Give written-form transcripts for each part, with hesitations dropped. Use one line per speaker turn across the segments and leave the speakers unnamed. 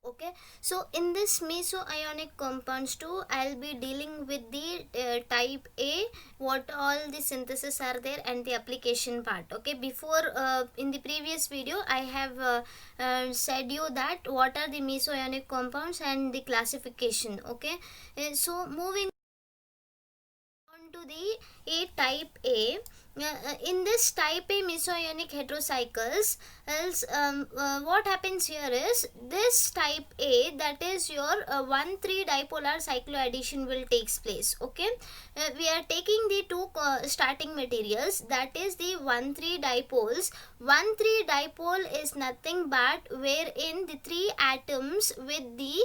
Okay, so in this meso-ionic compounds too, I'll be dealing with the type A, what all the synthesis are there, and the application part. Okay, before in the previous video I have said you that what are the meso-ionic compounds and the classification. Okay, so moving on to the A type A. In this type A meso-ionic heterocycles, else what happens here is this type A, that is your 1,3 dipolar cycloaddition will takes place. Okay, we are taking the two starting materials, that is the 1,3 dipoles. 1,3 dipole is nothing but wherein the three atoms with the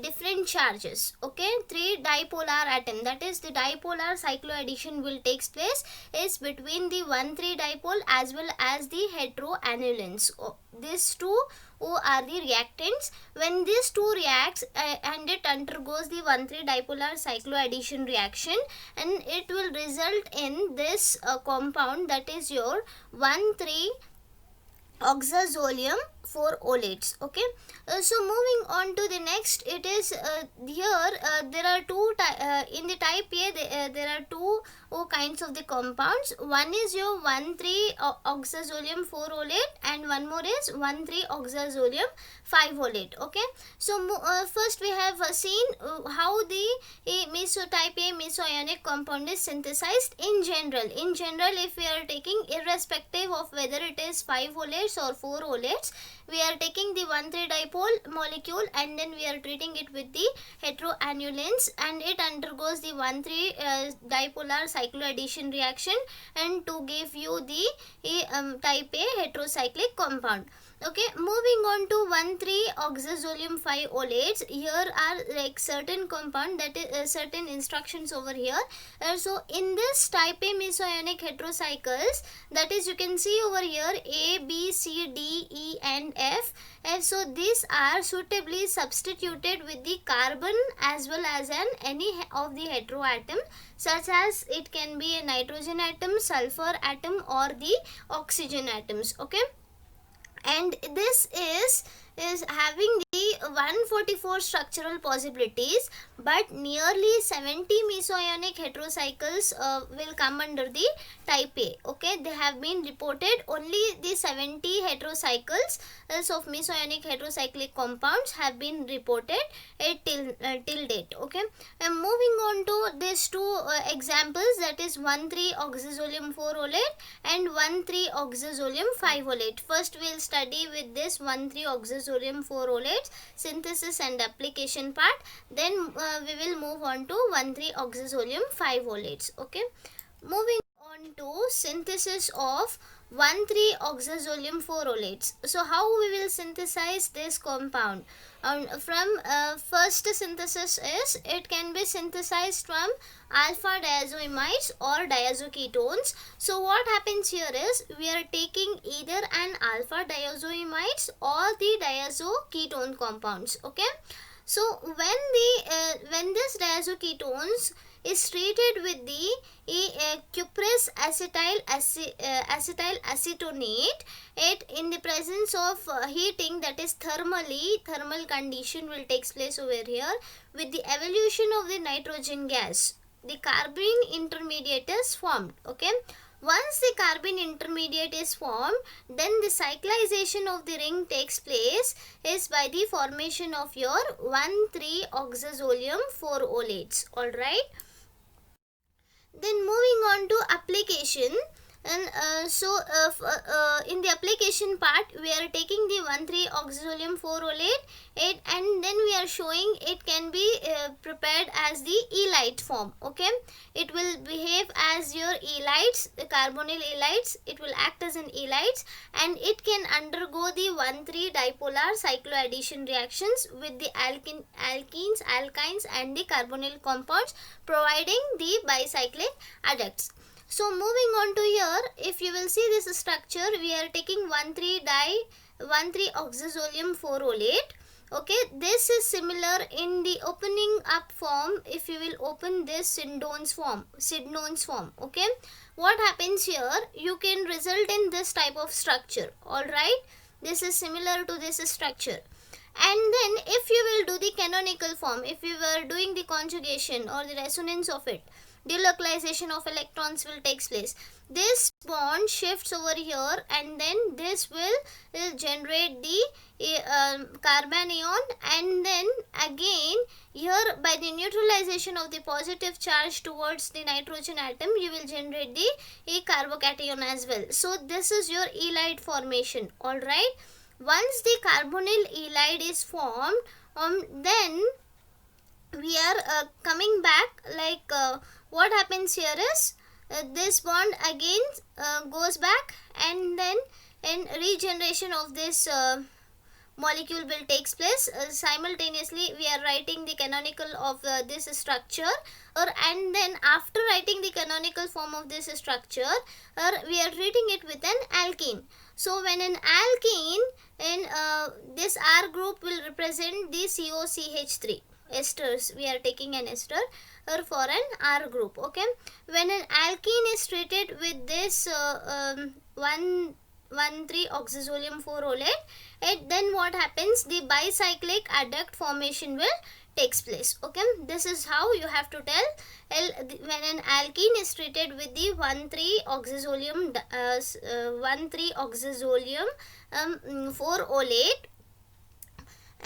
different charges. Okay, three dipolar atom, that is the dipolar cycloaddition will takes place is between the 1,3 dipole as well as the heteroannulins. These two who are the reactants. When these two reacts and it undergoes the 1,3 dipolar cycloaddition reaction, and it will result in this compound, that is your 1,3 oxazolium 4 olates. Okay, so moving on to the next, it is here there are two in the type A there are two kinds of the compounds. One is your 1,3 oxazolium 4 olate, and one more is 1,3 oxazolium 5 olate. Okay, so first we have seen how the type A meso-ionic compound is synthesized in general. In general, if we are taking, irrespective of whether it is 5 olates or 4 olates, we are taking the 1,3 dipole molecule and then we are treating it with the heteroannulins, and it undergoes the 1,3 dipolar cycloaddition reaction and to give you the type A heterocyclic compound. Okay, moving on to 1,3 oxazolium 5 olates. Here are like certain compound, that is certain instructions over here. So in this type A meso-ionic heterocycles, that is, you can see over here A, B, C, D, E and F, and so these are suitably substituted with the carbon as well as any of the heteroatom, such as it can be a nitrogen atom, sulfur atom or the oxygen atoms. Okay, and this is having the 144 structural possibilities, but nearly 70 meso-ionic heterocycles will come under the type A. Okay, they have been reported only the 70 heterocycles of meso-ionic heterocyclic compounds have been reported till date. Okay, and moving on to these two examples, that is 1,3 oxazolium 4 olate and 1,3 oxazolium 5 olate. First we will study with this 1,3 oxazolium 4 olates synthesis and application part, then we will move on to 1,3 oxazolium 5 olates. Okay, moving on to synthesis of 1,3 oxazolium 4 olates. So how we will synthesize this compound? From first synthesis is, it can be synthesized from alpha diazoamides or diazoketones. So what happens here is, we are taking either an alpha diazoamides or the diazoketone compounds. Okay, so when this diazoketones is treated with the cuprous acetyl acetonate, it in the presence of heating, that is thermal condition will takes place over here. With the evolution of the nitrogen gas, the carbene intermediate is formed. Okay, once the carbene intermediate is formed, then the cyclization of the ring takes place is by the formation of your 1,3 oxazolium 4 olates. Alright, then moving on to application, and in the application part, we are taking the 1,3 oxazolium 4 olate, and then we are showing it can be prepared as the elite form. Okay, it will behave as your elites, the carbonyl elites. It will act as an elites, and it can undergo the 1,3 dipolar cycloaddition reactions with the alkenes, alkynes and the carbonyl compounds, providing the bicyclic adducts. So moving on to here, if you will see this structure, we are taking 1,3 oxazolium 4 olate. Okay, this is similar in the opening up form. If you will open this Sidnone's form. Okay, what happens here, you can result in this type of structure. Alright, this is similar to this structure. And then if you will do the canonical form, if you were doing the conjugation or the resonance of it, delocalization of electrons will take place. This bond shifts over here, and then this will generate the carbanion, and then again here by the neutralization of the positive charge towards the nitrogen atom, you will generate the carbocation as well. So this is your ylide formation. All right, once the carbonyl ylide is formed, then we are coming back, like what happens here is this bond again goes back, and then in regeneration of this molecule will takes place. Simultaneously we are writing the canonical of this structure, and then after writing the canonical form of this structure, we are treating it with an alkene. So when an alkene, in this R group will represent the COCH3 esters. We are taking an ester for an R group. Okay, when an alkene is treated with this 1,3-oxazolium 4-olate, then what happens, the bicyclic adduct formation will takes place. Okay, this is how you have to tell when an alkene is treated with the 1,3-oxazolium 4-olate,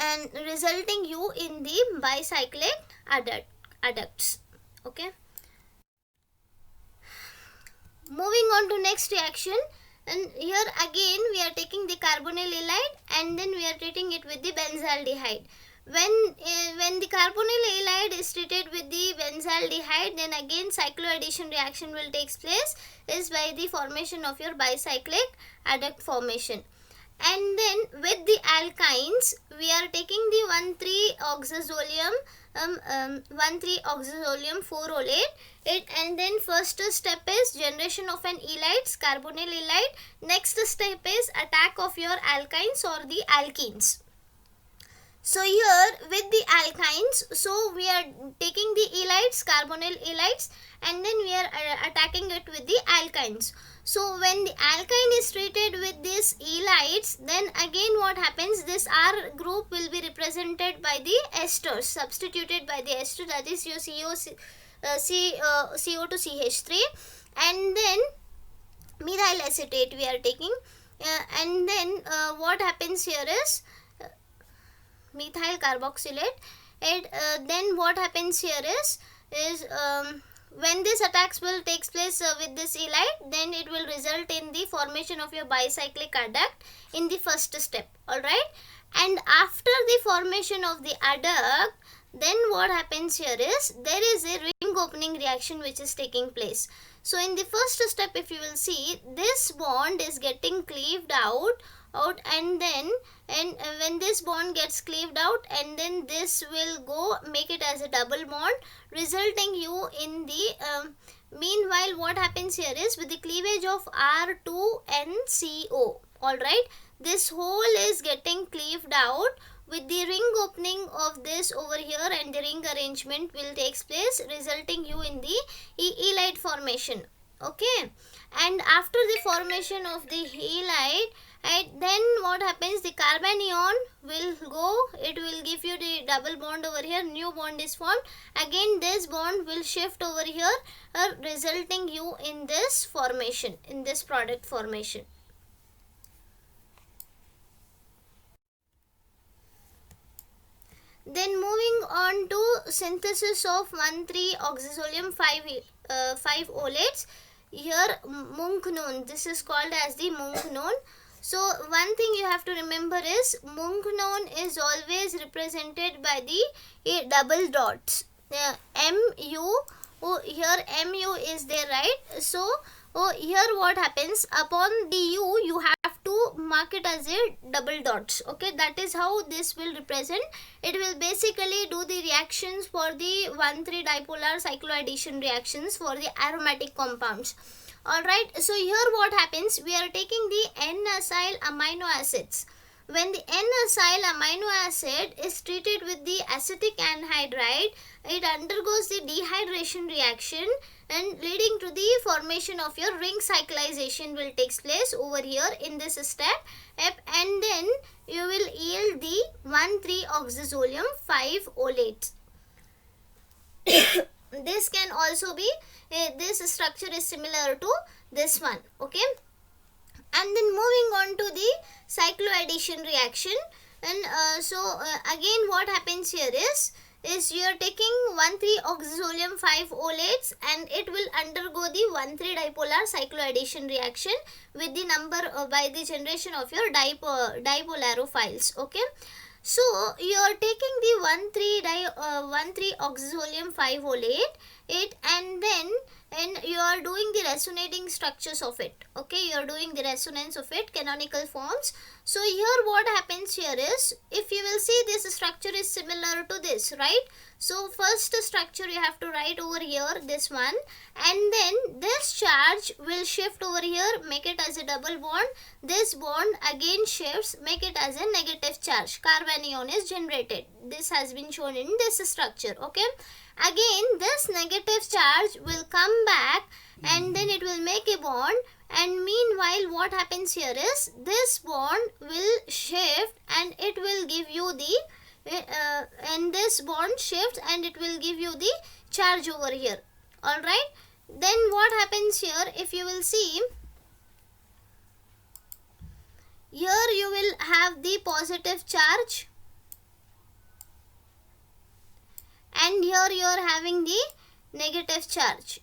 and resulting you in the bicyclic adducts. Okay, moving on to next reaction, and here again we are taking the carbonyl ylide, and then we are treating it with the benzaldehyde. When the carbonyl ylide is treated with the benzaldehyde, then again cycloaddition reaction will take place, is by the formation of your bicyclic adduct formation. And then with the alkynes, we are taking the 1,3-oxazolium 4-olate, and then first step is generation of an ylide, carbonyl ylide. Next step is attack of your alkynes or the alkenes. So here with the alkynes, so we are taking the ylides, carbonyl ylides, and then we are attacking it with the alkynes. So when the alkyne is treated with these ylides, then again what happens, this R group will be represented by the esters, substituted by the ester, that is your CO2CH3, and then methyl acetate we are taking, and then what happens here is methyl carboxylate, and then what happens here is when this attacks will takes place with this ylide, then it will result in the formation of your bicyclic adduct in the first step. All right, and after the formation of the adduct, then what happens here is there is a ring opening reaction which is taking place. So in the first step, if you will see, this bond is getting cleaved out, and then when this bond gets cleaved out, and then this will go make it as a double bond, resulting you in the meanwhile what happens here is with the cleavage of R2NCO. all right, this whole is getting cleaved out with the ring opening of this over here, and the ring arrangement will takes place, resulting you in the ylide formation. Okay, and after the formation of the ylide, then what happens, the carbanion will go, it will give you the double bond over here, new bond is formed, again this bond will shift over here, resulting you in this formation, in this product formation. Then moving on to synthesis of 1,3-oxazolium 5-olates, here Munknon, this is called as the Munknon. So one thing you have to remember is Munknon is always represented by the double dots. Mu, here Mu is there, right? So here what happens, upon the U you have to mark it as a double dots. Okay, that is how this will represent. It will basically do the reactions for the 1,3 dipolar cycloaddition reactions for the aromatic compounds. Alright, so here what happens, we are taking the N-acyl amino acids. When the N-acyl amino acid is treated with the acetic anhydride, it undergoes the dehydration reaction, and leading to the formation of your ring cyclization will take place over here in this step, and then you will yield the 1,3-oxazolium 5-olates. This can also be, this structure is similar to this one, okay. And then moving on to the cycloaddition reaction, and again what happens here is you are taking 1,3-oxazolium 5-olates, and it will undergo the 1,3-dipolar cycloaddition reaction with the number by the generation of your dipolarophiles, okay. So you are taking the 1,3-oxazolium 5-olate and then you are doing the resonating structures of it, okay. You are doing the resonance of it, canonical forms. So here what happens here is, if you will see, this structure is similar to this, right? So first structure you have to write over here, this one, and then this charge will shift over here, make it as a double bond. This bond again shifts, make it as a negative charge. Carbanion is generated. This has been shown in this structure, okay. Again this negative charge will come back and then it will make a bond, and meanwhile what happens here is, this bond will shift and it will give you the and this bond shifts and it will give you the charge over here, alright. Then what happens here, if you will see, here you will have the positive charge, and here you are having the negative charge,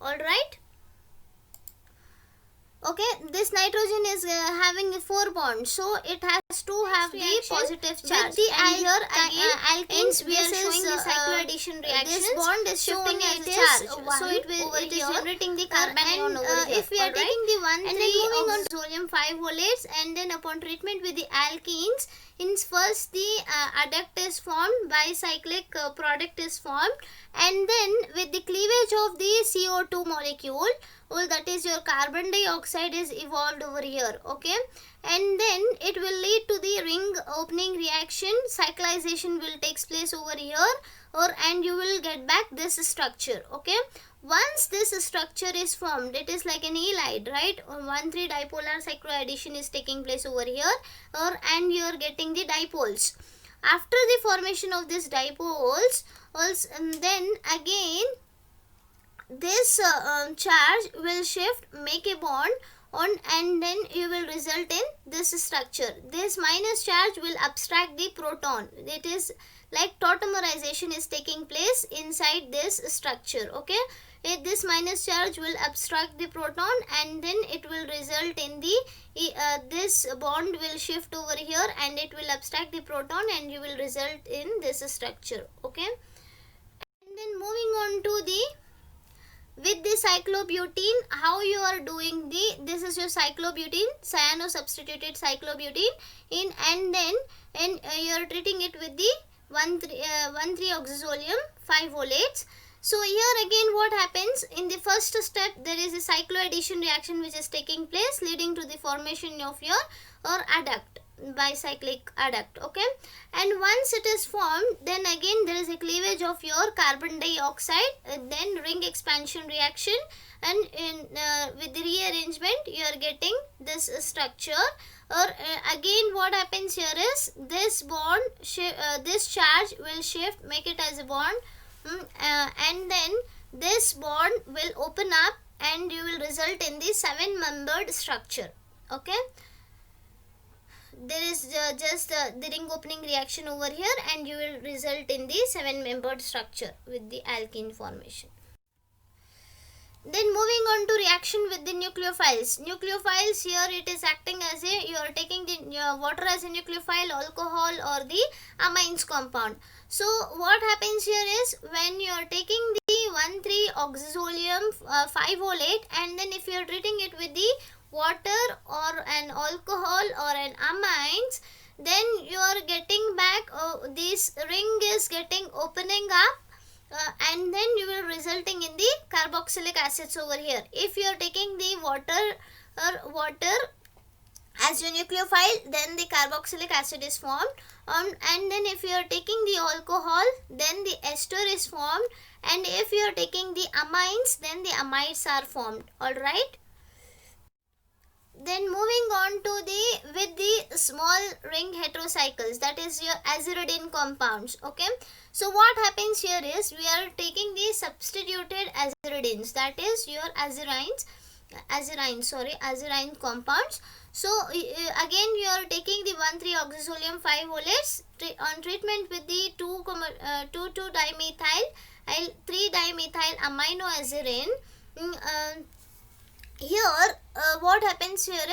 alright. Okay, this nitrogen is having 4 bonds, so it has to have the positive charge. With the alkenes, we are showing the cycloaddition reaction. This bond is shifting as a charge, so it is generating the carbanion over here. If we are taking the 1,3-oxazolium 5-olates, and then upon treatment with the alkenes, in first the adduct is formed, bicyclic product is formed, and then with the cleavage of the CO2 molecule, that is your carbon dioxide, is evolved over here, okay. And then it will lead to the ring opening reaction, cyclization will takes place over here, and you will get back this structure, okay. Once this structure is formed, it is like an halide, right? 1,3-dipolar cycloaddition is taking place over here, and you are getting the dipoles. After the formation of this dipoles, then again this charge will shift, make a bond on, and then you will result in this structure. This minus charge will abstract the proton. It is like tautomerization is taking place inside this structure, okay. This minus charge will abstract the proton, and then it will result in the this bond will shift over here and it will abstract the proton, and you will result in this structure, okay. And then moving on to the, with the cyclobutene, how you are doing this is your cyclobutene, cyano substituted cyclobutene and then you are treating it with the 1,3-oxazolium 5-olates. So here again what happens, in the first step there is a cycloaddition reaction which is taking place, leading to the formation of your adduct, bicyclic adduct, okay. And once it is formed, then again there is a cleavage of your carbon dioxide, then ring expansion reaction, and with the rearrangement you are getting this structure. Again what happens here is, this bond this charge will shift, make it as a bond, and then this bond will open up and you will result in the 7-membered structure, okay. There is just the ring opening reaction over here, and you will result in the 7-membered structure with the alkene formation. Then moving on to reaction with the nucleophiles. Nucleophiles, here it is acting as a, you are taking the water as a nucleophile, alcohol or the amines compound. So what happens here is, when you are taking the 1,3-oxazolium 5-olate, and then if you are treating it with the water or an alcohol or an amines, then you are getting back this ring is getting opening up, and then you will resulting in the carboxylic acids over here. If you are taking the water as your nucleophile, then the carboxylic acid is formed, and then if you are taking the alcohol, then the ester is formed, and if you are taking the amines, then the amides are formed, alright. Then moving on to the, with the small ring heterocycles, that is your aziridine compounds. Okay, so what happens here is we are taking the substituted aziridines, that is your azirine compounds. So again you are taking the 1,3-oxazolium 5-olates on treatment with the 2,2-dimethyl 3-dimethyl aminoazirine. Here what happens here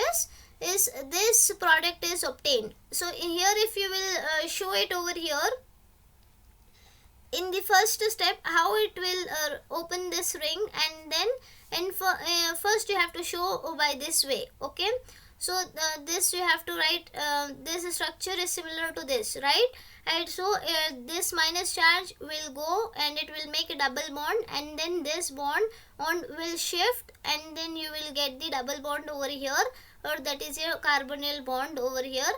is this product is obtained. So here if you will show it over here, in the first step how it will open this ring, and then first you have to show by this way. Okay, so this you have to write, this structure is similar to this, right? And so this minus charge will go and it will make a double bond, and then this bond will shift, and then you will get the double bond over here, or that is your carbonyl bond over here,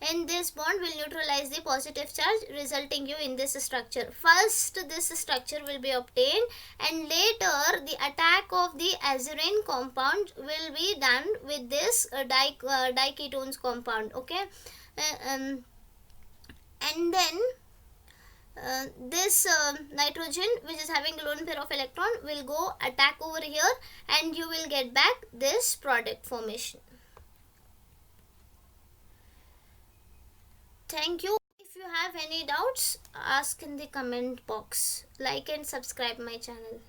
and this bond will neutralize the positive charge, resulting you in this structure. First this structure will be obtained, and later the attack of the azirine compound will be done with this diketones compound. Okay, and then this nitrogen, which is having lone pair of electron, will go attack over here, and you will get back this product formation. Thank you. If you have any doubts, ask in the comment box. Like and subscribe my channel.